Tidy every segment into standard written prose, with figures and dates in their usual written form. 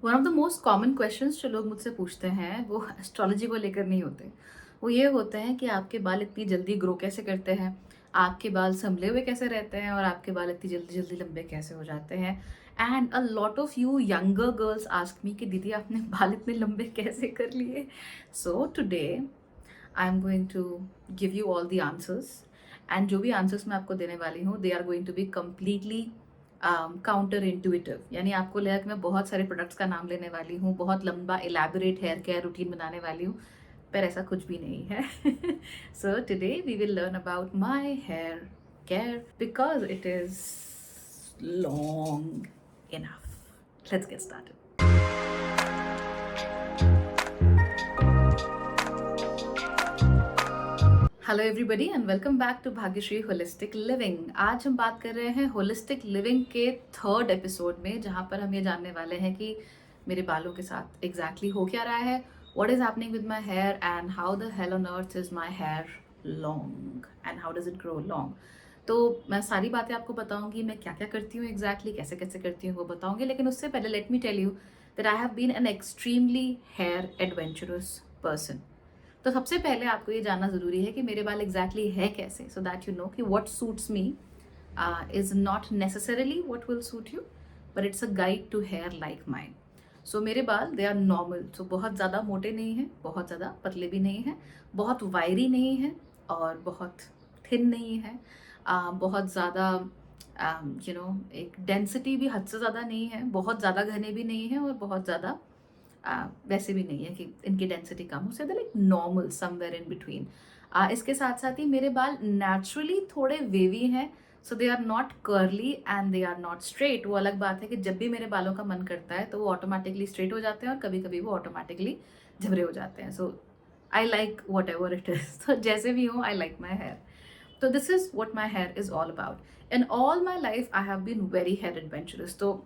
One of the most common questions जो लोग मुझसे पूछते हैं वो एस्ट्रोलॉजी को लेकर नहीं होते। वो ये होते हैं कि आपके बाल इतनी जल्दी ग्रो कैसे करते हैं, आपके बाल संभले हुए कैसे रहते हैं और आपके बाल इतनी जल्दी जल्दी लंबे कैसे हो जाते हैं। And a lot of you younger girls ask me कि दीदी आपने बाल इतने लंबे कैसे कर लिए। So today I am going to give you all the answers. And जो भी आंसर्स मैं आपको देने वाली हूँ they are going to be completely counter intuitive. यानी आपको लगेगा कि मैं बहुत सारे प्रोडक्ट्स का नाम लेने वाली हूँ, बहुत लंबा इलेबोरेट हेयर केयर रूटीन बनाने वाली हूँ, पर ऐसा कुछ भी नहीं है। So today we will learn about my hair care because it is long enough. Let's get started. Hello everybody and welcome back to Bhagyashree holistic living. आज हम बात कर रहे हैं होलिस्टिक लिविंग के थर्ड एपिसोड में, जहां पर हम ये जानने वाले हैं कि मेरे बालों के साथ एग्जैक्टली हो क्या रहा है, what is happening with my hair and how the hell on earth is my hair long and how does it grow long. तो मैं सारी बातें आपको बताऊंगी, मैं क्या क्या करती हूँ एग्जैक्टली, कैसे कैसे करती हूँ वो बताऊंगी। लेकिन उससे पहले let me tell you that I have been an extremely hair adventurous person. तो सबसे पहले आपको ये जानना ज़रूरी है कि मेरे बाल एग्जैक्टली है कैसे, सो दैट यू नो कि what suits me is not necessarily what will suit you, but it's a guide to hair like mine. So मेरे बाल दे आर नॉर्मल, सो बहुत ज़्यादा मोटे नहीं हैं, बहुत ज़्यादा पतले भी नहीं हैं, बहुत वायरी नहीं है और बहुत थिन नहीं है, बहुत ज़्यादा एक डेंसिटी भी हद से ज़्यादा नहीं है, बहुत ज़्यादा घने भी नहीं है और बहुत ज़्यादा वैसे भी नहीं है कि इनकी डेंसिटी कम हो, से like normal somewhere in between. इसके साथ साथ ही मेरे बाल नेचुरली थोड़े वेवी हैं, so they are not curly and they are not straight. वो अलग बात है कि जब भी मेरे बालों का मन करता है तो वो ऑटोमेटिकली स्ट्रेट हो जाते हैं और कभी कभी वो ऑटोमेटिकली झबरे हो जाते हैं। So I like whatever it is, तो जैसे भी हो आई लाइक माई हेयर। तो this is what my hair is all about. In all my life I have been very hair adventurous. तो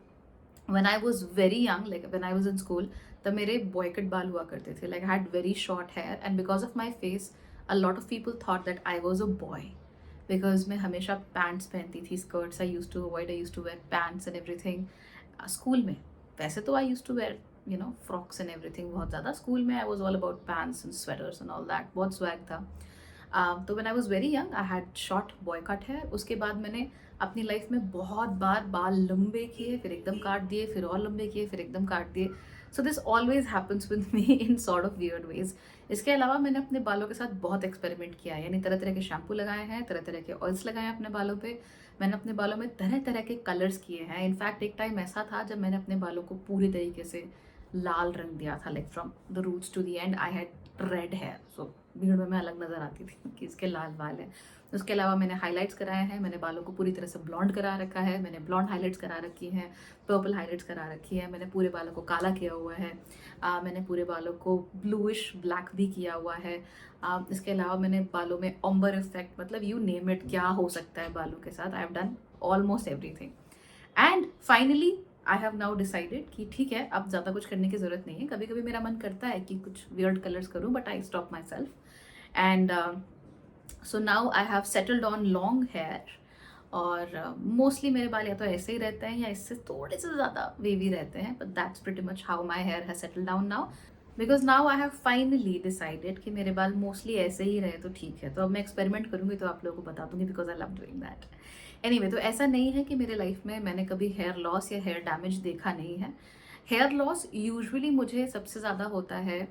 when I was very young, like when I was in school, तब मेरे boy cut बाल हुआ करते थे, like I had very short hair and because of my face a lot of people thought that I was a boy because मैं हमेशा pants पहनती थी, skirts I used to avoid, I used to wear pants and everything school में। वैसे तो I used to wear frocks and everything बहुत ज़्यादा, school में I was all about pants and sweaters and all that, बहुत swag था। तो when I was very young I had short boy cut hair. उसके बाद मैंने अपनी लाइफ में बहुत बार बाल लंबे किए, फिर एकदम काट दिए, फिर और लंबे किए, फिर एकदम काट दिए। So this always happens with me in sort of weird ways. इसके अलावा मैंने अपने बालों के साथ बहुत एक्सपेरिमेंट किया है, यानी तरह तरह के शैम्पू लगाए हैं, तरह तरह के ऑयल्स लगाए हैं अपने बालों पे। मैंने अपने बालों में तरह तरह के कलर्स किए हैं। इनफैक्ट एक टाइम ऐसा था जब मैंने अपने बालों को पूरी तरीके से लाल रंग दिया था, like from the roots to the end I had red hair. So भीड़ में मैं अलग नज़र आती थी कि इसके लाल बाल हैं। उसके अलावा मैंने हाइलाइट्स कराए हैं, मैंने बालों को पूरी तरह से ब्लॉन्ड करा रखा है, मैंने ब्लॉन्ड हाइलाइट्स करा रखी हैं, पर्पल हाइलाइट्स करा रखी है, मैंने पूरे बालों को काला किया हुआ है, मैंने पूरे बालों को ब्लूइश ब्लैक भी किया हुआ है। इसके अलावा मैंने बालों में ऑम्बर इफेक्ट, मतलब यू नेम इट, क्या हो सकता है बालों के साथ, I have done almost everything. And finally I have now decided कि ठीक है, अब ज़्यादा कुछ करने की ज़रूरत नहीं है। कभी कभी मेरा मन करता है कि कुछ वियर्ड कलर्स करूँ, but I stop myself and so now I have settled on long hair. और मोस्टली मेरे बाल या तो ऐसे ही रहते हैं या इससे थोड़े से ज़्यादा वेवी रहते हैं, but that's pretty much how my hair has settle down now because now I have finally decided कि मेरे बाल मोस्टली ऐसे ही रहे तो ठीक है। तो अब मैं एक्सपेरिमेंट करूँगी तो आप लोगों को बता दूंगी because I love doing that. Anyway, तो ऐसा नहीं है कि मेरे लाइफ में मैंने कभी हेयर लॉस या हेयर डैमेज देखा नहीं है। हेयर लॉस यूजुअली मुझे सबसे ज़्यादा होता है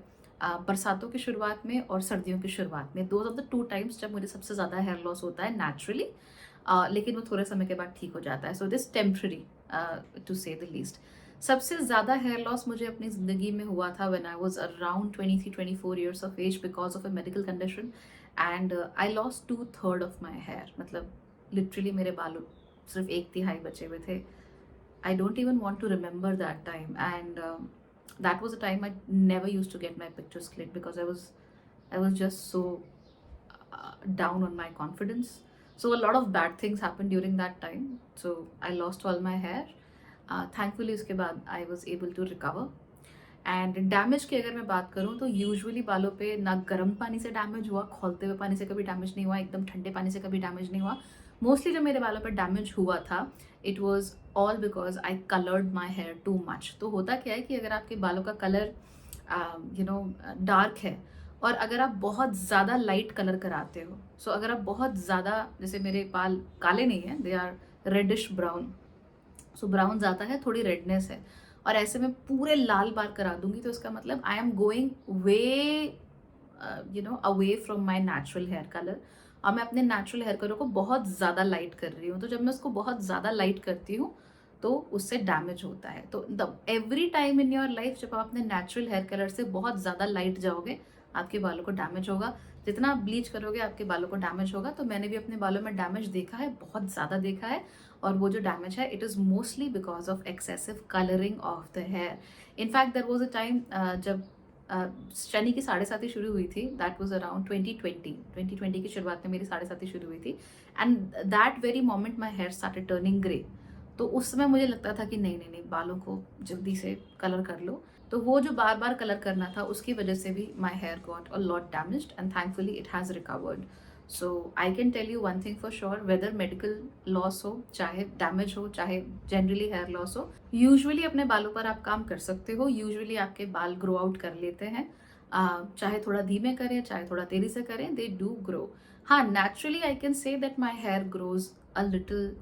बरसातों की शुरुआत में और सर्दियों की शुरुआत में। Those are the two times जब मुझे सबसे ज़्यादा हेयर लॉस होता है नेचुरली, लेकिन वो थोड़े समय के बाद ठीक हो जाता है। So it is temporary to say the least. सबसे ज़्यादा हेयर लॉस मुझे अपनी ज़िंदगी में हुआ था when I was around 23-24 years of age because of a medical condition and I lost 2/3 of my hair. मतलब लिटरली मेरे बाल सिर्फ 1/3 बचे हुए थे। I don't even want to remember that time, and that was a time I never used to get my pictures clicked because I was just so down on my confidence. So a lot of bad things happened during that time. So I lost all my hair. Thankfully उसके बाद I was able to recover. And damage की अगर मैं बात करूँ तो usually बालों पे ना गर्म पानी से डैमेज हुआ, खौलते हुए पानी से कभी डैमेज नहीं हुआ, एकदम ठंडे पानी से कभी डैमेज नहीं हुआ। मोस्टली जो मेरे बालों पर डैमेज हुआ था, it was all because I coloured my hair too much. तो होता क्या है कि अगर आपके बालों का कलर डार्क है और अगर आप बहुत ज़्यादा लाइट कलर कराते हो, सो अगर आप बहुत ज़्यादा, जैसे मेरे बाल काले नहीं हैं, they are reddish brown, so brown ज़्यादा है, थोड़ी रेडनेस है, और ऐसे में पूरे लाल बाल करा दूंगी तो इसका मतलब I am going way away from my natural hair colour, और मैं अपने नेचुरल हेयर कलर को बहुत ज़्यादा लाइट कर रही हूँ। तो जब मैं उसको बहुत ज़्यादा लाइट करती हूँ तो उससे डैमेज होता है। तो the every time in your life जब आप अपने नेचुरल हेयर कलर से बहुत ज़्यादा लाइट जाओगे, आपके बालों को डैमेज होगा। जितना आप ब्लीच करोगे आपके बालों को डैमेज होगा। तो मैंने भी अपने बालों में डैमेज देखा है, बहुत ज़्यादा देखा है, और वो जो डैमेज है it is mostly because of excessive colouring of the hair. In fact there was a time जब शनि की साढ़े साथी शुरू हुई थी, दैट वॉज अराउंड 2020 की शुरुआत में मेरी साढ़े साथी शुरू हुई थी, and that very moment my hair started turning grey. तो उस समय मुझे लगता था कि नहीं नहीं नहीं, बालों को जल्दी से कलर कर लो। तो वो जो बार बार कलर करना था उसकी वजह से भी my hair got a lot damaged, and thankfully it has recovered. So I can tell you one thing for sure, whether medical loss हो, चाहे डैमेज हो, चाहे जनरली हेयर लॉस हो, यूजुअली अपने बालों पर आप काम कर सकते हो। यूजुअली आपके बाल ग्रो आउट कर लेते हैं, चाहे थोड़ा धीमे करें चाहे थोड़ा तेजी से करें, दे डू ग्रो। हाँ, naturally I can say that my hair grows a little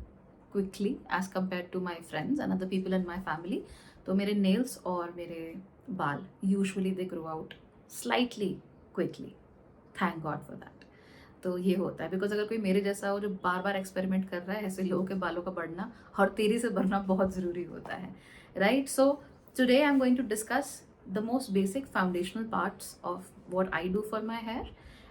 quickly as compare to my friends and other people in my family. तो मेरे नेल्स और मेरे बाल usually they grow out slightly quickly, thank God for that. तो ये होता है because अगर कोई मेरे जैसा हो जो बार बार एक्सपेरिमेंट कर रहा है, ऐसे लोगों के बालों का बढ़ना और तेजी से बढ़ना बहुत ज़रूरी होता है, right. So today I am going to discuss the most basic foundational parts of what I do for my hair,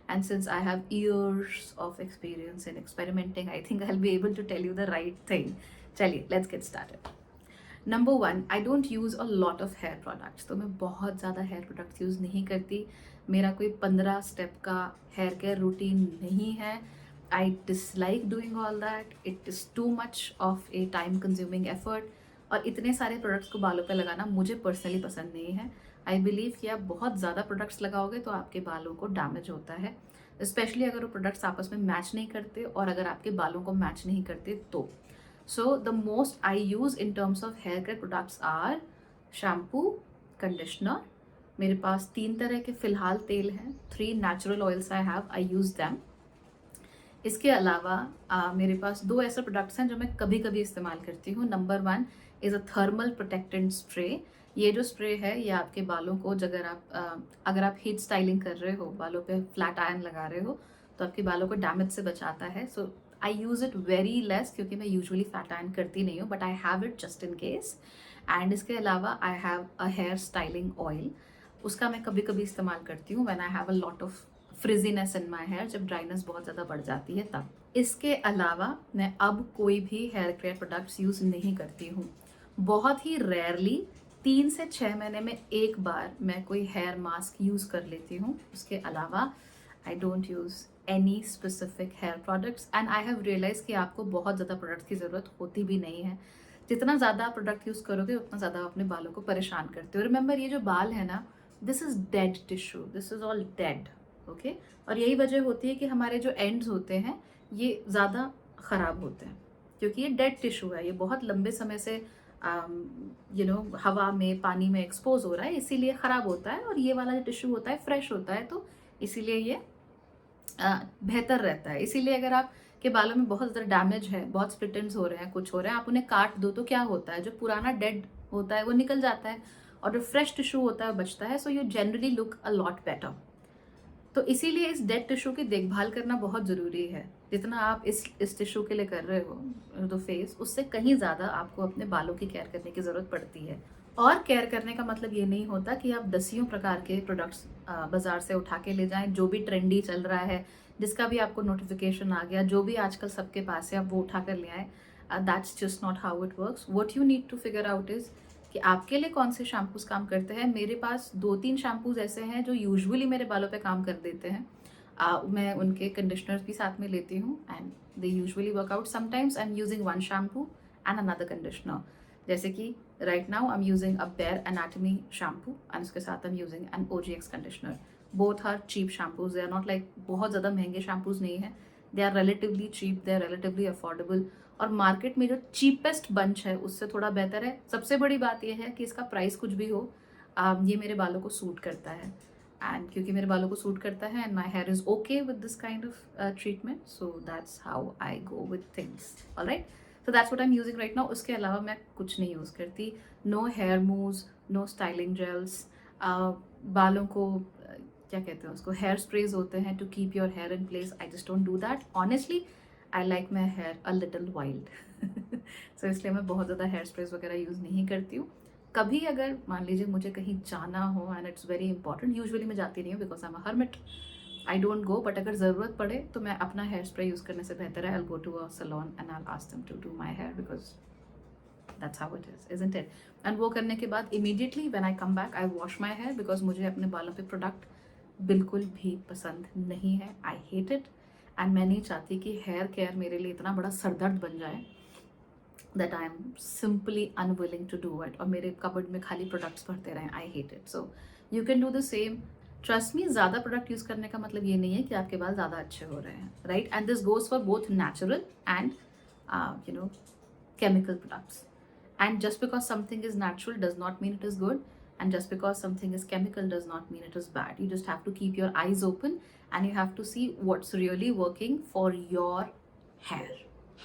and since I have years of experience in experimenting, I think I'll be able to tell you the right thing. चलिए, let's get started. Number 1, I don't use a lot of hair products. तो मैं बहुत ज़्यादा hair products use नहीं करती। मेरा कोई 15 step का हेयर केयर रूटीन नहीं है। I dislike doing all that, it is too much of A time consuming effort, और इतने सारे प्रोडक्ट्स को बालों पे लगाना मुझे पर्सनली पसंद नहीं है। आई बिलीव कि आप बहुत ज़्यादा प्रोडक्ट्स लगाओगे तो आपके बालों को डैमेज होता है, स्पेशली अगर वो प्रोडक्ट्स आपस में मैच नहीं करते, और अगर आपके बालों को मैच नहीं करते तो। So the most I use in terms of hair care products are shampoo, conditioner. मेरे पास 3 तरह के फिलहाल तेल हैं, 3 natural oils I have, I use them. इसके अलावा मेरे पास 2 ऐसे प्रोडक्ट्स हैं जो मैं कभी कभी इस्तेमाल करती हूँ। Number 1 is a thermal protectant spray. ये जो स्प्रे है ये आपके बालों को, अगर आप हीट स्टाइलिंग कर रहे हो, बालों पे फ्लैट आयरन लगा रहे हो, तो आपके बालों को डैमेज से बचाता है। So I use it very less क्योंकि मैं यूजुअली फ्लैट आयरन करती नहीं हूँ, but I have it just in case. And इसके अलावा I have a hair styling oil, उसका मैं कभी कभी इस्तेमाल करती हूँ when I have a lot of frizziness in my hair, जब ड्राइनेस बहुत ज़्यादा बढ़ जाती है तब। इसके अलावा मैं अब कोई भी हेयर केयर प्रोडक्ट्स यूज़ नहीं करती हूँ। बहुत ही रेयरली 3 से 6 महीने में एक बार मैं कोई हेयर मास्क यूज़ कर लेती हूँ। उसके अलावा I don't use any specific hair products, and I have realise कि आपको बहुत ज़्यादा प्रोडक्ट्स की ज़रूरत होती भी नहीं है। जितना ज़्यादा आप प्रोडक्ट यूज़ करोगे उतना ज़्यादा आप अपने बालों को परेशान करते हो। रिमेंबर, ये जो बाल है ना, this is dead tissue, this is all dead, okay. और यही वजह होती है कि हमारे जो एंड्स होते हैं ये ज़्यादा ख़राब होते हैं, क्योंकि ये डेड टिश्यू है, ये बहुत लंबे समय से हवा में, पानी में एक्सपोज हो रहा है, इसीलिए ख़राब होता है। और ये वाला जो टिश्यू होता है फ्रेश होता है, तो इसीलिए ये बेहतर रहता है। इसीलिए अगर आप के बालों में बहुत ज़्यादा डैमेज है, बहुत स्प्लिट एंड्स हो रहे हैं, कुछ हो रहे हैं, आप उन्हें काट दो तो क्या होता है, जो पुराना डेड होता है वो निकल जाता है और जो फ्रेश टिश्यू होता है बचता है। So you generally look a lot better. तो इसीलिए इस डेड टिश्यू की देखभाल करना बहुत ज़रूरी है। जितना आप इस टिश्यू के लिए कर रहे हो तो फेस, उससे कहीं ज़्यादा आपको अपने बालों की केयर करने की ज़रूरत पड़ती है। और केयर करने का मतलब ये नहीं होता कि आप दसियों प्रकार के प्रोडक्ट्स बाज़ार से उठा के ले जाएं, जो भी ट्रेंडी चल रहा है, जिसका भी आपको नोटिफिकेशन आ गया, जो भी आजकल सबके पास है, आप वो उठा कर ले आए। That's just not how it works. What you need to figure out is कि आपके लिए कौन से शैम्पूज काम करते हैं। मेरे पास 2-3 शैम्पूज ऐसे हैं जो यूजुअली मेरे बालों पे काम कर देते हैं। मैं उनके कंडीशनर्स भी साथ में लेती हूँ, and they usually work out. Sometimes I am using one shampoo and another conditioner, जैसे कि right now I am using a Bare Anatomy shampoo and उसके साथ I am using an OGX conditioner. Both are cheap shampoos, they are not like बहुत ज़्यादा महंगे shampoos नहीं है, they are relatively cheap, they are relatively affordable, और market में जो चीपेस्ट बंच है उससे थोड़ा बेहतर है। सबसे बड़ी बात यह है कि इसका प्राइस कुछ भी हो, ये मेरे बालों को सूट करता है, एंड क्योंकि मेरे बालों को सूट करता है and my hair is okay with this kind of treatment, so that's how I go with things. Alright, so that's what I am using right now. उसके अलावा मैं कुछ नहीं यूज़ करती। No hair moves, no styling gels, बालों को क्या कहते हैं उसको, हेयर स्प्रेज होते हैं to keep your hair in place. I just don't do that honestly. I like my hair a little wild, so इसलिए मैं बहुत ज़्यादा हेयर स्प्रेज वगैरह यूज़ नहीं करती हूँ। कभी अगर मान लीजिए मुझे कहीं जाना हो and it's very important, usually मैं जाती नहीं हूँ because I am a hermit, I don't go, but अगर ज़रूरत पड़े तो मैं अपना हेयर स्प्रे यूज़ करने से बेहतर है I will go to a salon and I will ask them to do my hair, because that's how it is, isn't it. एंड वो करने के बाद immediately when I come back I wash my hair, because मुझे अपने बालों पे product बिल्कुल भी पसंद नहीं है। आई हेट इट, एंड मैं नहीं चाहती कि हेयर केयर मेरे लिए इतना बड़ा सरदर्द बन जाए that I am simply unwilling to do it, और मेरे कबर्ड में खाली प्रोडक्ट्स भरते रहें। I hate it. So you can do the same. Trust me, ज़्यादा प्रोडक्ट यूज़ करने का मतलब ये नहीं है कि आपके बाल ज़्यादा अच्छे हो रहे हैं, right? And this goes for both natural and you know chemical products. And just because something is natural does not mean it is good, and just because something is chemical does not mean it is bad. You just have to keep your eyes open and you have to see what's really working for your hair.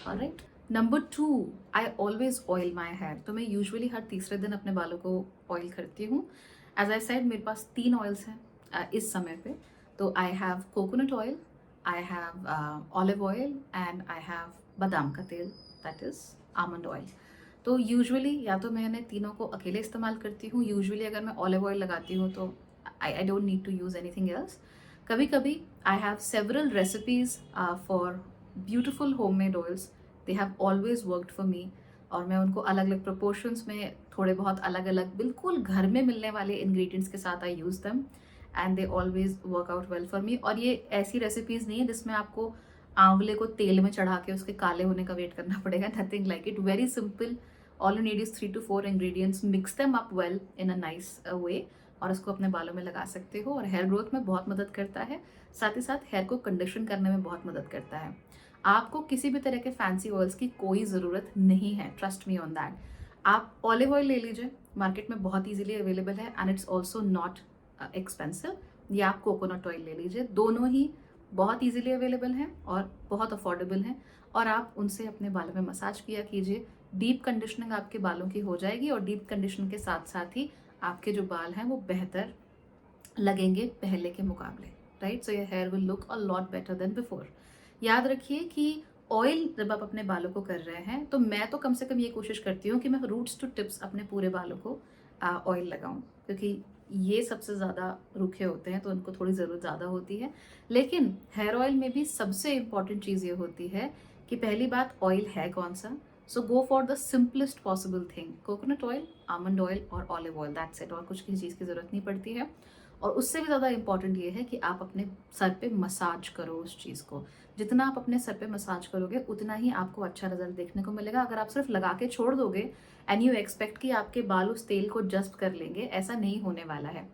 All right. Number 2, I always oil my hair. तो मैं usually हर तीसरे दिन अपने बालों को oil करती हूँ। As I said, मेरे पास 3 ऑयल्स हैं इस समय पे। तो I have coconut oil, I have olive oil and I have बादाम का तेल, that is आमंड ऑयल। तो यूजुअली या तो मैं इन्हें तीनों को अकेले इस्तेमाल करती हूँ। यूजुअली अगर मैं ऑलिव ऑयल लगाती हूँ तो I don't need to use anything else. कभी कभी I have several recipes for beautiful homemade oils, they have always worked for me, और मैं उनको अलग अलग प्रोपोर्शंस में थोड़े बहुत अलग अलग बिल्कुल घर में मिलने वाले इंग्रेडिएंट्स के साथ I use them and they always work out well for me. और ये ऐसी रेसिपीज़ नहीं है जिसमें आपको आंवले को तेल में चढ़ा के उसके काले होने का वेट करना पड़ेगा। Nothing like it, very simple. All you need is 3 to 4 ingredients, mix them up well in a nice way, और उसको अपने बालों में लगा सकते हो, और हेयर ग्रोथ में बहुत मदद करता है। साथ ही साथ हेयर को कंडीशन करने में बहुत मदद करता है। आपको किसी भी तरह के फैंसी ऑयल्स की कोई ज़रूरत नहीं है, ट्रस्ट मी ऑन दैट। आप ऑलिव ऑयल ले लीजिए, मार्केट में बहुत ईजिली अवेलेबल है and it's also not expensive. या आप कोकोनट ऑयल ले लीजिए, दोनों ही बहुत इजीली अवेलेबल हैं और बहुत अफोर्डेबल हैं, और आप उनसे अपने बालों में मसाज किया कीजिए। डीप कंडीशनिंग आपके बालों की हो जाएगी, और डीप कंडीशनिंग के साथ साथ ही आपके जो बाल हैं वो बेहतर लगेंगे पहले के मुकाबले, right? So your hair will look a lot better than before. याद रखिए कि ऑयल जब आप अपने बालों को कर रहे हैं तो मैं तो कम से कम ये कोशिश करती हूँ कि मैं रूट्स टू टिप्स अपने पूरे बालों को ऑयल लगाऊं, क्योंकि ये सबसे ज़्यादा रूखे होते हैं तो उनको थोड़ी ज़रूरत ज़्यादा होती है। लेकिन हेयर ऑयल में भी सबसे इम्पॉर्टेंट चीज़ ये होती है कि पहली बात, ऑयल है कौन सा। So go for the simplest possible thing, coconut oil, almond oil और ऑलिव ऑयल, दैट्स इट। और कुछ किसी चीज़ की ज़रूरत नहीं पड़ती है। और उससे भी ज़्यादा इंपॉर्टेंट ये है कि आप अपने सर पे मसाज करो उस चीज़ को। जितना आप अपने सर पे मसाज करोगे उतना ही आपको अच्छा रिजल्ट देखने को मिलेगा। अगर आप सिर्फ लगा के छोड़ दोगे एंड यू एक्सपेक्ट कि आपके बाल उस तेल को जस्ट कर लेंगे, ऐसा नहीं होने वाला है।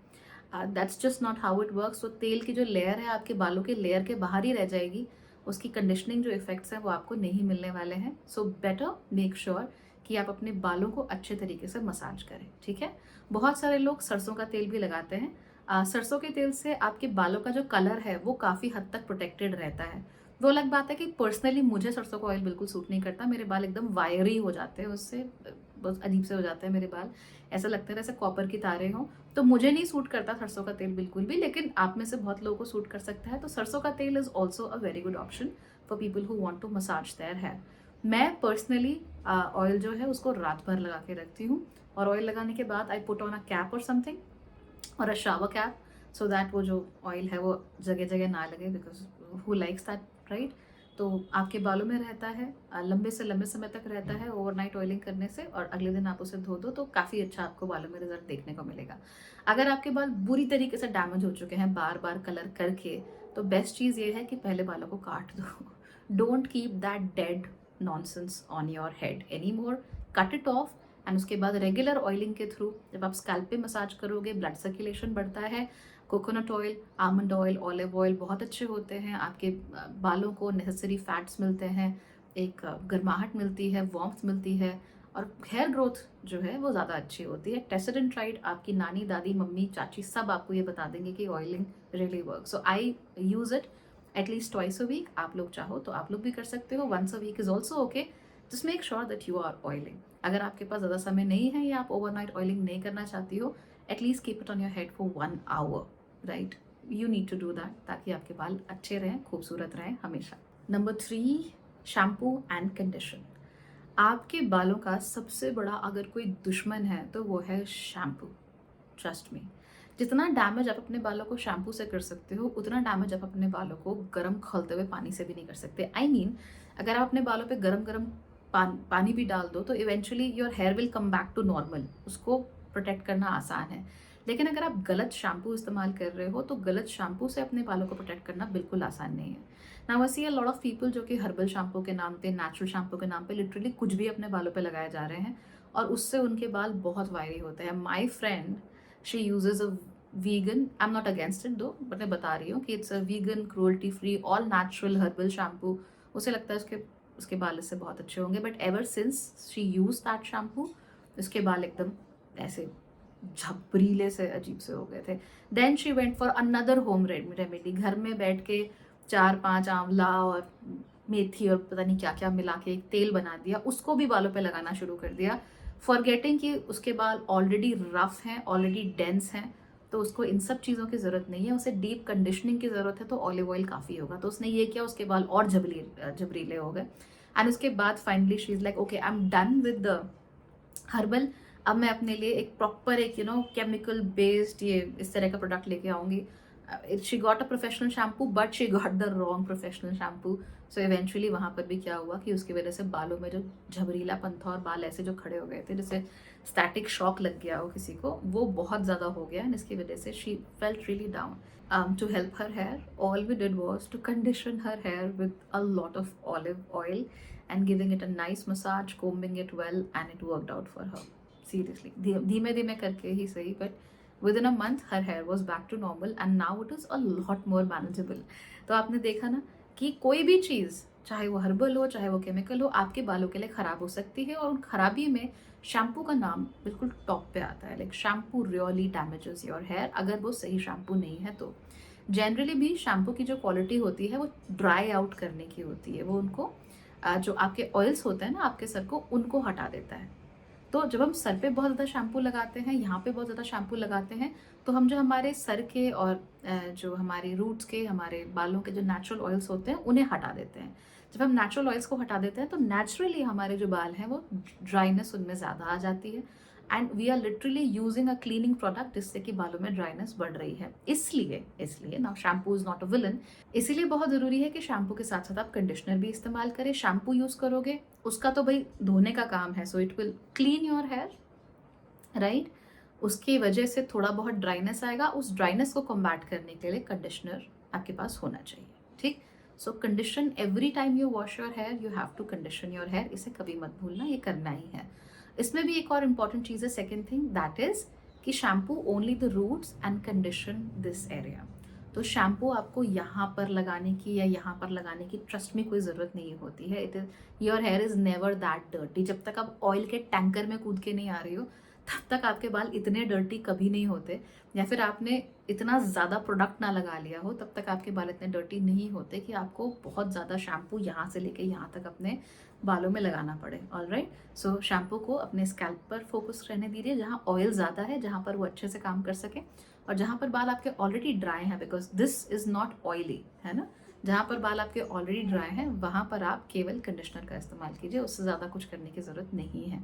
That's just not how it works. तो तेल की जो लेयर है आपके बालों के लेयर के बाहर ही रह जाएगी, उसकी कंडीशनिंग जो इफेक्ट्स हैं वो आपको नहीं मिलने वाले हैं। सो बेटर मेक श्योर कि आप अपने बालों को अच्छे तरीके से मसाज करें, ठीक है? बहुत सारे लोग सरसों का तेल भी लगाते हैं। सरसों के तेल से आपके बालों का जो कलर है वो काफ़ी हद तक प्रोटेक्टेड रहता है। वो अलग बात है कि पर्सनली मुझे सरसों का ऑयल बिल्कुल सूट नहीं करता। मेरे बाल एकदम वायरी हो जाते हैं उससे, बहुत अजीब से हो जाते हैं मेरे बाल, ऐसा लगता है जैसे कॉपर की तारें हों। तो मुझे नहीं सूट करता सरसों का तेल बिल्कुल भी, लेकिन आप में से बहुत लोगों को सूट कर सकता है। तो सरसों का तेल is also a very good option for people who want to massage their hair. मैं पर्सनली ऑयल जो है उसको रात भर लगा के रखती हूँ, और ऑयल लगाने के बाद I put on a cap और समथिंग और a shower cap, so that वो जो ऑयल है वो जगह जगह ना लगे, because who likes that, right? तो आपके बालों में रहता है, लंबे से लंबे समय तक रहता है ओवरनाइट ऑयलिंग करने से, और अगले दिन आप उसे धो दो तो काफ़ी अच्छा आपको बालों में रिजल्ट देखने को मिलेगा। अगर आपके बाल बुरी तरीके से डैमेज हो चुके हैं बार बार कलर करके, तो बेस्ट चीज़ ये है कि पहले बालों को काट दो। Don't keep that dead nonsense on your head any more, cut it of and उसके बाद रेगुलर ऑयलिंग के थ्रू जब आप स्कैल्प पे मसाज करोगे ब्लड सर्कुलेशन बढ़ता है। Coconut oil, almond oil, olive oil बहुत अच्छे होते हैं, आपके बालों को नेसेसरी फैट्स मिलते हैं, एक गर्माहट मिलती है, वार्मथ मिलती है, और हेयर ग्रोथ जो है वो ज़्यादा अच्छी होती है। टेस्टेड एंड ट्राइड, आपकी नानी, दादी, मम्मी, चाची सब आपको ये बता देंगे कि oiling really work. So I use it at least twice a week. आप लोग चाहो तो आप लोग भी कर सकते हो, once a week is also okay. Just make sure that you are oiling. अगर आपके पास ज़्यादा समय नहीं है या आप ओवरनाइट ऑयलिंग नहीं करना चाहती हो, at least keep it on your head for 1 hour, right? You need to do that ताकि आपके बाल अच्छे रहें, खूबसूरत रहें हमेशा। Number 3, shampoo and condition. आपके बालों का सबसे बड़ा अगर कोई दुश्मन है तो वो है शैम्पू। ट्रस्ट मी, जितना डैमेज आप अपने बालों को शैम्पू से कर सकते हो उतना डैमेज आप अपने बालों को गर्म खौलते हुए पानी से भी नहीं कर सकते। आई मीन अगर आप अपने बालों पे गरम गरम पानी भी डाल दो तो eventually your hair will come back to normal, उसको प्रोटेक्ट करना आसान है। लेकिन अगर आप गलत शैम्पू इस्तेमाल कर रहे हो तो गलत शैम्पू से अपने बालों को प्रोटेक्ट करना बिल्कुल आसान नहीं है। Now I see a lot of people जो कि हर्बल शैम्पू के नाम पे, नेचुरल शैम्पू के नाम पे लिटरली कुछ भी अपने बालों पे लगाए जा रहे हैं और उससे उनके बाल बहुत वायरी होते हैं। My friend, she usage a vegan, I am not against it दो, बट मैं बता रही हूँ कि it's a vegan, cruelty free, all natural herbal shampoo. उसे लगता है उसके उसके बाल इससे बहुत अच्छे होंगे, but ever since she use that shampoo उसके बाल एकदम ऐसे झपरीले से अजीब से हो गए थे। Then she went for another home remedy, घर में बैठ के 4-5 आंवला और मेथी और पता नहीं क्या क्या मिला के एक तेल बना दिया, उसको भी बालों पे लगाना शुरू कर दिया, फॉरगेटिंग कि उसके बाल ऑलरेडी रफ हैं, ऑलरेडी डेंस हैं, तो उसको इन सब चीज़ों की ज़रूरत नहीं है, उसे डीप कंडीशनिंग की ज़रूरत है, तो ऑलिव ऑयल काफ़ी होगा। तो उसने ये किया, उसके बाल और झबरीले हो गए। एंड उसके बाद finally she is like okay, I am done with the herbal, अब मैं अपने लिए एक प्रॉपर एक केमिकल बेस्ड ये इस तरह का प्रोडक्ट लेके आऊँगी। She got a professional shampoo but she got the wrong professional shampoo. So eventually वहाँ पर भी क्या हुआ कि उसकी वजह से बालों में जो झबरीलापन था और बाल ऐसे जो खड़े हो गए थे जैसे स्टैटिक शॉक लग गया हो किसी को, वो बहुत ज़्यादा हो गया एंड इसकी वजह से she felt really down. To help her hair, all we did was to condition her hair with a lot of olive oil and giving it a nice massage, combing it well, and it worked out for her. Seriously, धीमे धीमे करके ही सही, but within a month her hair was back to normal and now it is a lot more manageable. तो आपने देखा ना कि कोई भी चीज़, चाहे वो हर्बल हो चाहे वो केमिकल हो, आपके बालों के लिए ख़राब हो सकती है, और उन खराबी में शैम्पू का नाम बिल्कुल टॉप पे आता है। Like shampoo really damages your hair अगर वो सही शैम्पू नहीं है तो। जनरली भी शैम्पू की जो क्वालिटी होती है वो ड्राई आउट करने की होती है, वो उनको जो आपके ऑयल्स होते हैं ना आपके सर को, उनको हटा देता है। तो जब हम सर पे बहुत ज़्यादा शैम्पू लगाते हैं, यहाँ पे बहुत ज़्यादा शैम्पू लगाते हैं, तो हम जो हमारे सर के और जो हमारे रूट्स के, हमारे बालों के जो नेचुरल ऑयल्स होते हैं उन्हें हटा देते हैं। जब हम नेचुरल ऑयल्स को हटा देते हैं तो नेचुरली हमारे जो बाल हैं वो ड्राइनेस उनमें ज़्यादा आ जाती है and we are literally using a cleaning product जिससे कि बालों में ड्राइनेस बढ़ रही है। इसलिए now shampoo is not a villain. इसीलिए बहुत ज़रूरी है कि शैम्पू के साथ साथ आप कंडीशनर भी इस्तेमाल करें। शैम्पू यूज़ करोगे उसका तो भाई धोने का काम है, so it will clean your hair, right? उसकी वजह से थोड़ा बहुत ड्राइनेस आएगा, उस ड्राइनेस को कॉम्बैट करने के लिए कंडीशनर आपके पास होना चाहिए, ठीक? So condition every time you wash your hair, you have to condition your hair, इसे कभी मत भूलना, ये करना ही है। इसमें भी एक और इम्पॉर्टेंट चीज़ है, सेकेंड थिंग, दैट इज कि shampoo only the roots and condition this area. तो शैम्पू आपको यहाँ पर लगाने की या यहाँ पर लगाने की ट्रस्ट में कोई ज़रूरत नहीं होती है। It is your here is never that dirty. जब तक आप ऑयल के टैंकर में कूद के नहीं आ रही हो तब तक आपके बाल इतने डर्टी कभी नहीं होते, या फिर आपने इतना ज़्यादा प्रोडक्ट ना लगा लिया हो तब तक आपके बाल इतने डर्टी नहीं होते कि आपको बहुत ज़्यादा शैम्पू यहाँ से लेके यहाँ तक अपने बालों में लगाना पड़े। ऑलराइट, सो शैम्पू को अपने स्कैल्प पर फोकस रहने दीजिए जहाँ ऑयल ज़्यादा है, जहाँ पर वो अच्छे से काम कर सके, और जहाँ पर बाल आपके ऑलरेडी ड्राई हैं, because this is not oily, है ना, जहाँ पर बाल आपके ऑलरेडी ड्राई हैं वहाँ पर आप केवल कंडीशनर का इस्तेमाल कीजिए, उससे ज़्यादा कुछ करने की ज़रूरत नहीं है।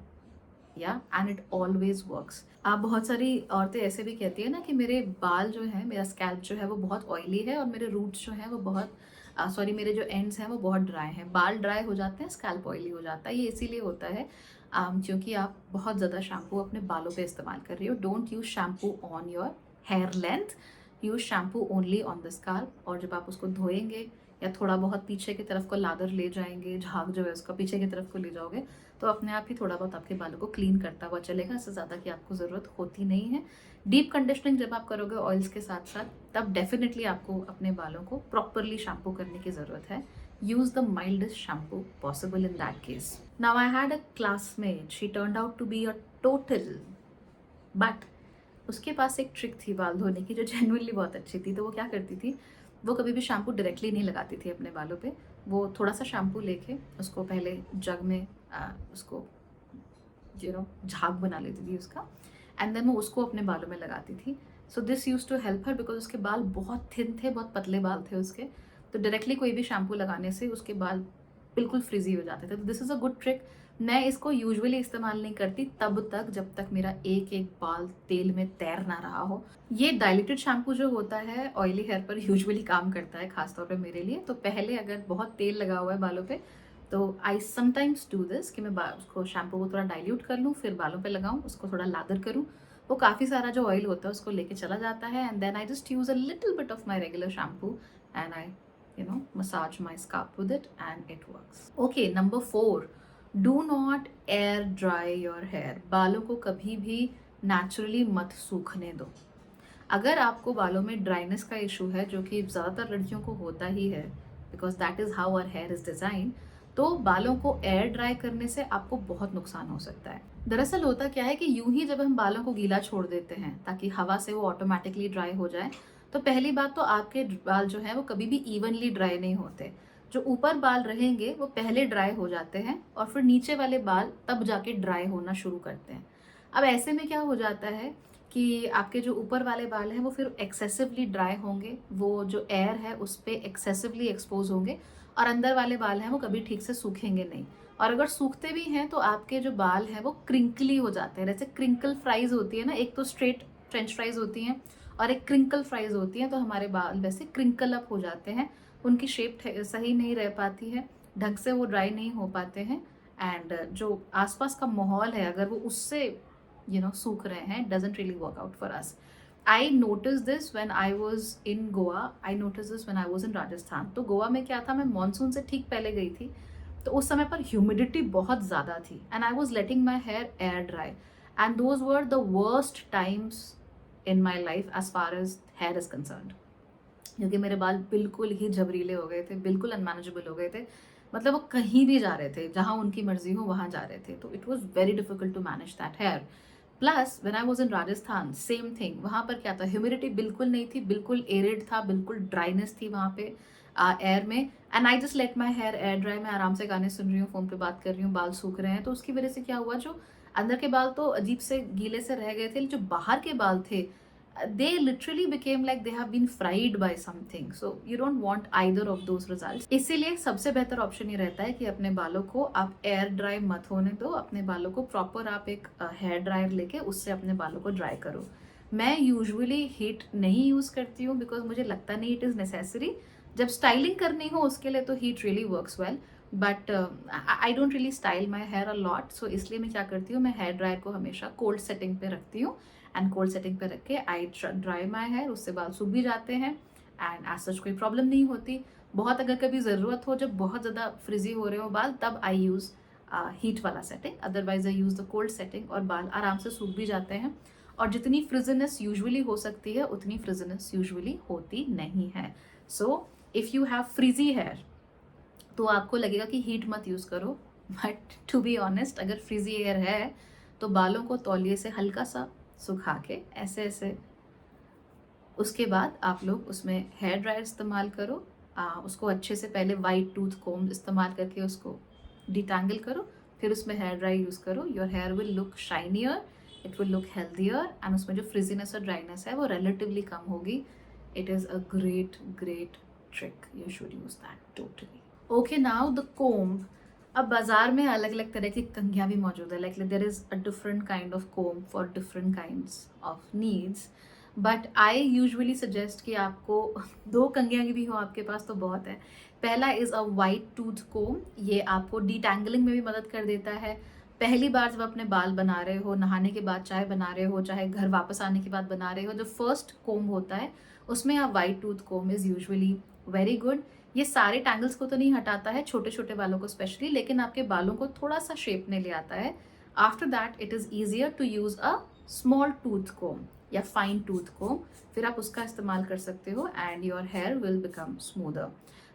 या एंड इट ऑलवेज वर्क्स। आप बहुत सारी औरतें ऐसे भी कहती है ना कि मेरे बाल जो है, मेरा स्कैल्प जो है वो बहुत ऑयली है और मेरे रूट्स जो हैं वो बहुत मेरे जो एंड्स हैं वो बहुत ड्राई हैं। बाल ड्राई हो जाते हैं, स्कैल्प ऑयली हो जाता है। ये इसीलिए होता है क्योंकि आप बहुत ज़्यादा शैम्पू अपने बालों पे इस्तेमाल कर रही हो। Don't use shampoo on your hair length, use shampoo only on the scalp. और जब आप उसको धोएंगे या थोड़ा बहुत पीछे की तरफ को लादर ले जाएंगे, झाग जो है उसका पीछे की तरफ को ले जाओगे, तो अपने आप ही थोड़ा बहुत आपके बालों को क्लीन करता हुआ चलेगा। इससे ज़्यादा की आपको ज़रूरत होती नहीं है। डीप कंडीशनिंग जब आप करोगे ऑयल्स के साथ साथ, तब डेफिनेटली आपको अपने बालों को प्रॉपरली शैम्पू करने की ज़रूरत है। use the mildest shampoo possible in that case. Now I had a classmate, she turned out to be a total, but उसके पास एक ट्रिक थी बाल धोने की जो जेन्युइनली बहुत अच्छी थी। तो वो क्या करती थी, वो कभी भी शैम्पू डायरेक्टली नहीं लगाती थी अपने बालों पे। वो थोड़ा सा शैम्पू लेके उसको पहले जग में उसको झाग बना लेती थी उसका, एंड देन वो उसको अपने बालों में लगाती थी। So this use to help her because उसके बाल बहुत थिन थे, बहुत पतले बाल थे उसके। तो डायरेक्टली कोई भी शैम्पू लगाने से उसके बाल बिल्कुल फ्रिजी हो जाते थे। तो this is a good trick. मैं इसको यूजुअली इस्तेमाल नहीं करती तब तक जब तक मेरा एक एक बाल तेल में तैर ना रहा हो। ये डाइल्यूटेड शैम्पू जो होता है ऑयली हेयर पर यूजुअली काम करता है, खासतौर पे मेरे लिए। तो पहले अगर बहुत तेल लगा हुआ है बालों पे, तो आई समटाइम्स डू दिस कि मैं उसको शैम्पू को थोड़ा डाइल्यूट कर लूँ, फिर बालों पे लगाऊँ, उसको थोड़ा लादर करूँ। वो काफ़ी सारा जो ऑयल होता है उसको लेके चला जाता है, and then I just use a little bit of my regular shampoo and I massage my scalp with it and it works. Okay, number 4, do not air dry your hair. बालों को कभी भी naturally मत सूखने दो। अगर आपको बालों में ड्राइनेस का इशू है, जो कि ज़्यादातर लड़कियों को होता ही है because that is how our hair is design, तो बालों को एयर ड्राई करने से आपको बहुत नुकसान हो सकता है। दरअसल होता क्या है कि यूं ही जब हम बालों को गीला छोड़ देते हैं ताकि हवा से वो ऑटोमेटिकली ड्राई हो जाए, तो पहली बात तो आपके बाल जो है वो कभी भी इवनली ड्राई नहीं होते। जो ऊपर बाल रहेंगे वो पहले ड्राई हो जाते हैं और फिर नीचे वाले बाल तब जाके ड्राई होना शुरू करते हैं। अब ऐसे में क्या हो जाता है कि आपके जो ऊपर वाले बाल हैं वो फिर एक्सेसिवली ड्राई होंगे, वो जो एयर है उस पर एक्सेसिवली एक्सपोज होंगे, और अंदर वाले बाल हैं वो कभी ठीक से सूखेंगे नहीं। और अगर सूखते भी हैं तो आपके जो बाल हैं वो क्रिंकली हो जाते हैं। जैसे क्रिंकल फ्राइज होती है ना, एक तो स्ट्रेट फ्रेंच फ्राइज होती हैं और एक क्रिंकल फ्राइज होती हैं, तो हमारे बाल वैसे क्रिंकल अप हो जाते हैं, उनकी शेप सही नहीं रह पाती है, ढंग से वो ड्राई नहीं हो पाते हैं, एंड जो आसपास का माहौल है अगर वो उससे सूख रहे हैं, doesn't really work out for us. I notice this when I was in Goa, I notice this when I was in Rajasthan. तो गोवा में क्या था, मैं मानसून से ठीक पहले गई थी, तो उस समय पर ह्यूमिडिटी बहुत ज़्यादा थी and I was letting my hair air dry, and those were the worst times in my life as far as hair is concern, क्योंकि मेरे बाल बिल्कुल ही झबरीले हो गए थे, बिल्कुल अनमैनेजेबल हो गए थे। मतलब वो कहीं भी जा रहे थे, जहाँ उनकी मर्जी हो वहाँ जा रहे थे, तो it was very difficult to manage that hair. Plus when I was in Rajasthan same thing, वहाँ पर क्या था, ह्यूमिडिटी बिल्कुल नहीं थी, बिल्कुल एरिड था, बिल्कुल ड्राइनेस थी वहाँ पे एयर में, and I just let my hair air dry. मैं आराम से गाने सुन रही हूँ, फ़ोन पे बात कर रही हूँ, बाल सूख रहे हैं। तो उसकी वजह से क्या हुआ, जो अंदर के बाल तो अजीब से गीले से रह गए थे, जो बाहर के बाल थे they literally became like they have been fried by something, so you don't want either of those results. इसीलिए सबसे बेहतर ऑप्शन ये रहता है कि अपने बालों को आप एयर ड्राई मत होने दो, अपने बालों को प्रॉपर आप एक हेयर ड्रायर लेके उससे अपने बालों को ड्राई करो। मैं यूजुअली हीट नहीं यूज़ करती हूँ बिकॉज मुझे लगता नहीं इट इज़ नेसेसरी। जब स्टाइलिंग करनी हो उसके लिए तो heat really works well, but I don't really style my hair a lot, so इसलिए मैं क्या करती हूँ, मैं हेयर ड्रायर को हमेशा कोल्ड सेटिंग पे रखती हूँ, एंड कोल्ड सेटिंग पे रख के आई ड्राई माई हेयर, उससे बाल सूख भी जाते हैं एंड एज सच कोई प्रॉब्लम नहीं होती। बहुत अगर कभी ज़रूरत हो, जब बहुत ज़्यादा फ्रिजी हो रहे हो बाल, तब आई यूज़ हीट वाला setting, otherwise I use the cold setting, और बाल आराम से सूख भी जाते हैं। और जितनी फ्रिजीनेस यूजुअली हो सकती है उतनी फ्रिजीनेस यूजुअली होती नहीं है। So if you have frizzy hair तो आपको लगेगा कि हीट मत यूज़ करो, बट टू बी ऑनेस्ट अगर फ्रिजी हेयर है तो बालों को तौलिए से हल्का सा सुखा के ऐसे ऐसे, उसके बाद आप लोग उसमें हेयर ड्रायर इस्तेमाल करो, उसको अच्छे से पहले वाइट टूथ कोम इस्तेमाल करके उसको डिटैंगल करो, फिर उसमें हेयर ड्राई यूज़ करो। Your hair will look shinier, it will look healthier, and उसमें जो फ्रिजीनेस और ड्राइनेस है वो रिलेटिवली कम होगी। It is a great great trick, you should use that totally. Okay, now the comb. अब बाजार में अलग अलग तरह की कंघियाँ भी मौजूद है, like there is a different kind of comb for different kinds of needs, but I usually suggest कि आपको 2 कंघियाँ भी हो आपके पास तो बहुत है। पहला इज़ अ वाइट टूथ कोम, ये आपको डिटैंगलिंग में भी मदद कर देता है। पहली बार जब अपने बाल बना रहे हो, नहाने के बाद चाहे बना रहे हो, चाहे घर वापस आने के बाद बना रहे हो, जो फर्स्ट कोम होता है उसमें आप wide tooth comb is usually very good. ये सारे टैंगल्स को तो नहीं हटाता है, छोटे छोटे बालों को स्पेशली, लेकिन आपके बालों को थोड़ा सा शेप में ले आता है. After that it is easier to use a small tooth comb या फाइन टूथ कोम. फिर आप उसका इस्तेमाल कर सकते हो and your hair will become smoother.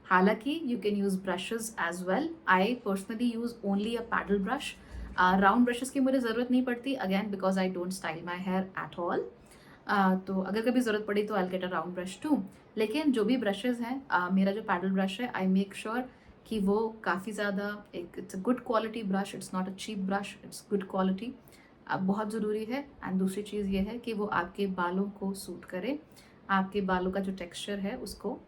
हालांकि you can use brushes as well. I personally use only a paddle brush. Round brushes की मुझे ज़रूरत नहीं पड़ती, again because I don't style my hair at all. तो अगर कभी ज़रूरत पड़ी तो I get a round brush too. लेकिन जो भी ब्रशेज़ हैं, मेरा जो पैडल ब्रश है, आई मेक श्योर कि वो काफ़ी ज़्यादा एक it's a good quality brush. It's not a cheap brush, it's good quality. अब बहुत ज़रूरी है. एंड दूसरी चीज़ ये है कि वो आपके बालों को सूट करे, आपके बालों का जो टेक्सचर है उसको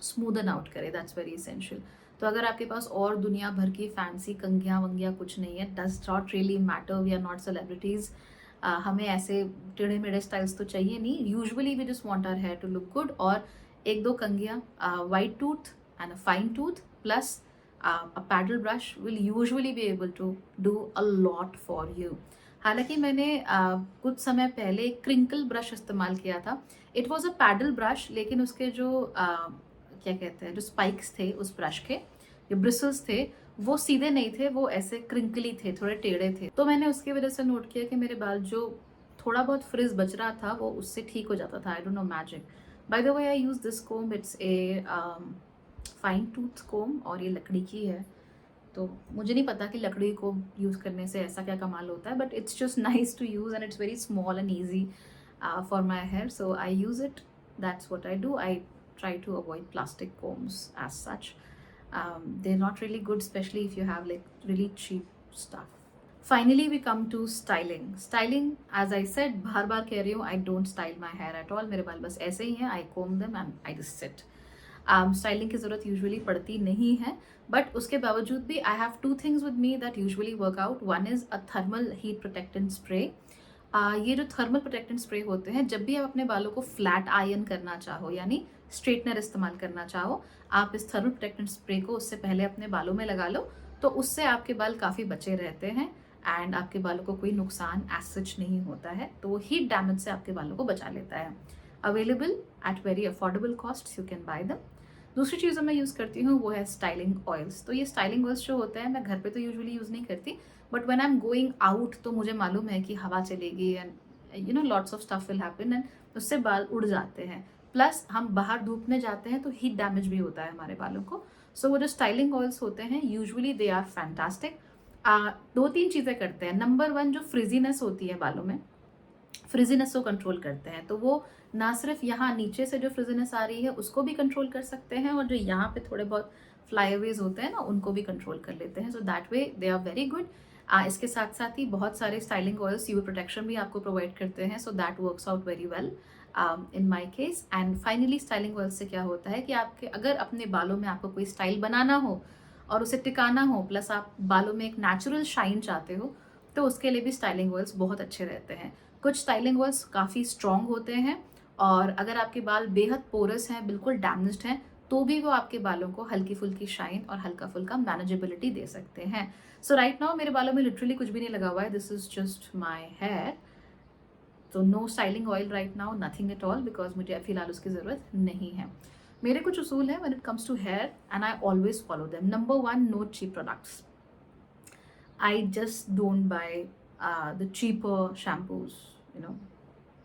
स्मूदन आउट करे. That's very essential. तो अगर आपके पास और दुनिया भर की फैंसी कंघियाँ वंगियाँ कुछ नहीं है, does not really matter. We are not celebrities. हमें ऐसे टेढ़े मेढ़े स्टाइल्स तो चाहिए नहीं. Usually we just want our hair to look good. और एक दो कंघियाँ, wide tooth and a fine tooth plus a paddle brush will usually be able to do a lot for you. हालांकि मैंने कुछ समय पहले क्रिंकल ब्रश इस्तेमाल किया था. It was a paddle brush, लेकिन उसके जो क्या कहते हैं, जो स्पाइक्स थे उस ब्रश के, जो ब्रिसल्स थे, वो सीधे नहीं थे, वो ऐसे क्रिंकली थे, थोड़े टेढ़े थे. तो मैंने उसकी वजह से नोट किया कि मेरे बाल जो थोड़ा बहुत फ्रिज बच रहा था वो उससे ठीक हो जाता था. I don't know magic. By the way I use this comb. It's a fine tooth comb और ये लकड़ी की है. तो मुझे नहीं पता कि लकड़ी को यूज़ करने से ऐसा क्या कमाल होता है, but it's just nice to use and it's very small and easy for my hair. So I use it. That's what I do. I try to avoid plastic combs as such. They're not really good, especially if you have like really cheap stuff. Finally we come to styling. Styling, as I said, बार बार कह रही हूँ, I don't style my hair at all. मेरे बाल बस ऐसे ही हैं. I comb them and I just sit. Styling की ज़रूरत यूजुअली पड़ती नहीं है, बट उसके बावजूद भी I have two things with me that usually work out. One is a thermal heat protectant spray. ये जो थर्मल प्रोटेक्टेंट स्प्रे होते हैं, जब भी आप अपने बालों को फ्लैट आयन करना चाहो, यानी स्ट्रेटनर इस्तेमाल करना चाहो, आप इस थर्मल प्रोटेक्टेंट स्प्रे को उससे पहले अपने बालों में लगा लो. तो उससे आपके बाल काफ़ी बचे रहते हैं एंड आपके बालों को कोई नुकसान एज सच नहीं होता है. तो वो हीट डैमेज से आपके बालों को बचा लेता है. Available at very affordable cost, you can buy दम. दूसरी चीज़ मैं यूज़ करती हूँ वो है स्टाइलिंग ऑयल्स. तो ये स्टाइलिंग ऑयल्स जो होते हैं, मैं घर पे तो यूजुअली यूज़ नहीं करती, but when I am going out तो मुझे मालूम है कि हवा चलेगी and you know lots of stuff will happen and उससे बाल उड़ जाते हैं. प्लस हम बाहर धूप में जाते हैं तो हीट डैमेज भी होता है हमारे बालों को. सो वो जो स्टाइलिंग ऑयल्स होते हैं यूजुअली दे आर फैंटास्टिक. दो तीन चीज़ें करते हैं. नंबर वन, जो फ्रिजीनेस होती है बालों में, फ्रिजीनेस को कंट्रोल करते हैं. तो वो ना सिर्फ यहाँ नीचे से जो फ्रिजीनेस आ रही है उसको भी कंट्रोल कर सकते हैं, और जो यहाँ पे थोड़े बहुत फ्लाईअवेज होते हैं ना, उनको भी कंट्रोल कर लेते हैं. So that way they are very good. इसके साथ साथ ही बहुत सारे स्टाइलिंग ऑयल्स यूवी प्रोटेक्शन भी आपको प्रोवाइड करते हैं. So that works out very well in my case. And finally styling oil से क्या होता है कि आपके अगर अपने बालों में आपको कोई स्टाइल बनाना हो और उसे टिकाना हो, प्लस आप बालों में एक नेचुरल शाइन चाहते हो, तो उसके लिए भी स्टाइलिंग ऑयल्स बहुत अच्छे रहते हैं. कुछ स्टाइलिंग ऑयल्स काफ़ी स्ट्रॉन्ग होते हैं, और अगर आपके बाल बेहद पोरस हैं, बिल्कुल डैमेज्ड हैं, तो भी वो आपके बालों को हल्की फुल्की शाइन और हल्का फुल्का मैनेजेबिलिटी दे सकते हैं. सो राइट नाउ मेरे बालों में लिटरली कुछ भी नहीं लगा हुआ है. This is just my hair. तो no styling oil right now, nothing at all, because मुझे फिलहाल उसकी ज़रूरत नहीं है. मेरे कुछ उसूल हैं when it comes to hair and I always follow them. Number one, no cheap products. I just don't buy the cheaper shampoos, you know,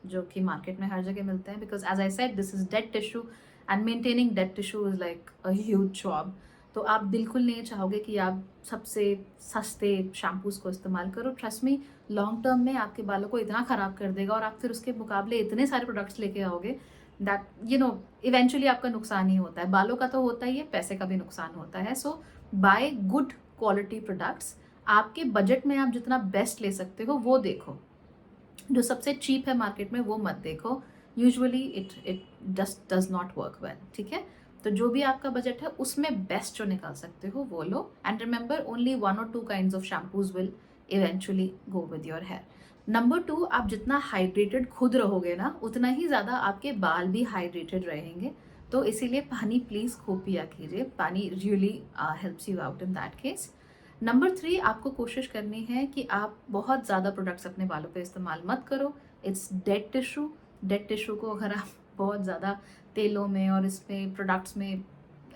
जो कि मार्केट में हर जगह मिलते हैं, because as I said this is dead tissue and maintaining dead tissue is like a huge job. तो आप बिल्कुल नहीं चाहोगे कि आप सबसे सस्ते शैम्पूज़ को इस्तेमाल करो. ट्रस्ट मी, लॉन्ग टर्म में आपके बालों को इतना ख़राब कर देगा, और आप फिर उसके मुकाबले इतने सारे प्रोडक्ट्स लेके आओगे दैट यू नो इवेंचुअली आपका नुकसान ही होता है. बालों का तो होता ही है, पैसे का भी नुकसान होता है. सो बाय गुड क्वालिटी प्रोडक्ट्स. आपके बजट में आप जितना बेस्ट ले सकते हो वो देखो. जो सबसे चीप है मार्केट में वो मत देखो. Usually it just does not work well. ठीक है, तो जो भी आपका बजट है उसमें बेस्ट जो निकाल सकते हो वो लो. And remember, only 1 or 2 kinds of shampoos will eventually go with your hair. Number 2, आप जितना हाइड्रेटेड खुद रहोगे ना, उतना ही ज़्यादा आपके बाल भी हाइड्रेटेड रहेंगे. तो इसीलिए पानी प्लीज़ खूब पिया कीजिए. पानी really helps you out in that case. Number 3, आपको कोशिश करनी है कि आप बहुत ज़्यादा प्रोडक्ट्स अपने बालों पे इस्तेमाल मत करो. It's dead tissue. Dead tissue को अगर आप बहुत ज़्यादा तेलों में और इसमें प्रोडक्ट्स में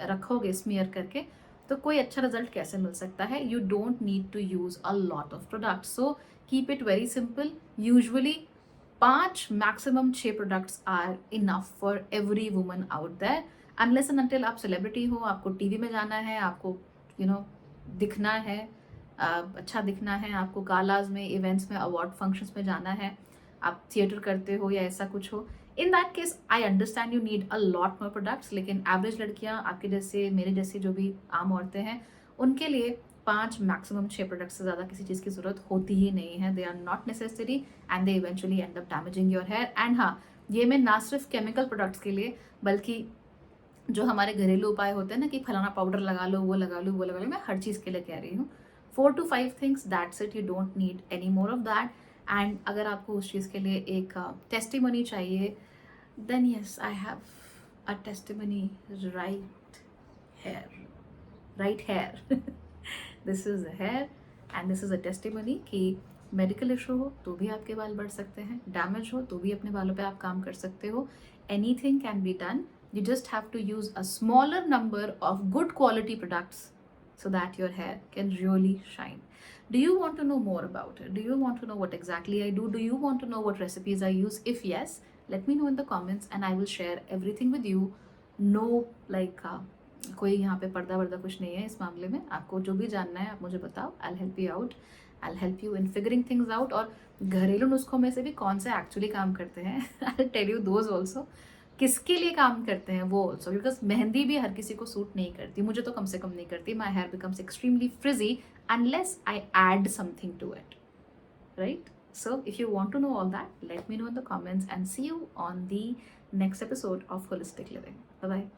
रखोगे स्मीयर करके तो कोई अच्छा रिजल्ट कैसे मिल सकता है. You don't need to use a lot of products. So keep it very simple. Usually 5 maximum 6 products are enough for every woman out there. Unless and until आप सेलिब्रिटी हो, आपको टीवी में जाना है, आपको दिखना है, अच्छा दिखना है, आपको गालाज में, इवेंट्स में, अवार्ड फंक्शंस में जाना है, आप थिएटर करते हो या ऐसा कुछ हो, in that case I understand you need a lot more products. लेकिन एवरेज लड़कियां, आपके जैसे, मेरे जैसे जो भी आम औरतें हैं, उनके लिए 5 मैक्सिमम 6 प्रोडक्ट्स से ज़्यादा किसी चीज़ की ज़रूरत होती ही नहीं है. They are not necessary and they eventually end up damaging your hair. And हाँ, ये मैं ना सिर्फ केमिकल प्रोडक्ट्स के लिए बल्कि जो हमारे घरेलू उपाय होते हैं ना कि फलाना पाउडर लगा लो, वो लगा लो, वो लगा लो, मैं हर चीज़ के लिए कह रही हूँ. 4 to 5 things, that's it. You don't need any more of that. And अगर आपको उस चीज़ के लिए एक टेस्टिमनी चाहिए, then yes, I have a testimony right here. Right here. This is here and this is a testimony कि medical issue हो तो भी आपके बाल बढ़ सकते हैं, डैमेज हो तो भी अपने बालों पे आप काम कर सकते हो. Anything can be done. You just have to use a smaller number of good quality products so that your hair can really shine. Do you want to know more about it? Do you want to know what exactly I do? Do you want to know what recipes I use? If yes, let me know in the comments and I will share everything with you. No, like कोई यहाँ पे पर्दा वर्दा कुछ नहीं है इस मामले में. आपको जो भी जानना है आप मुझे बताओ. I'll help you out. I'll help you in figuring things out. और घरेलू नुस्खों में से भी कौन से एक्चुअली काम करते हैं, I'll tell you those also. किसके लिए काम करते हैं वो ऑल्सो, बिकॉज मेहंदी भी हर किसी को सूट नहीं करती. मुझे तो कम से कम नहीं करती. My hair becomes extremely frizzy unless I add something to it, right? So if you want to know all that, let me know in the comments and see you on the next episode of holistic living. Bye bye.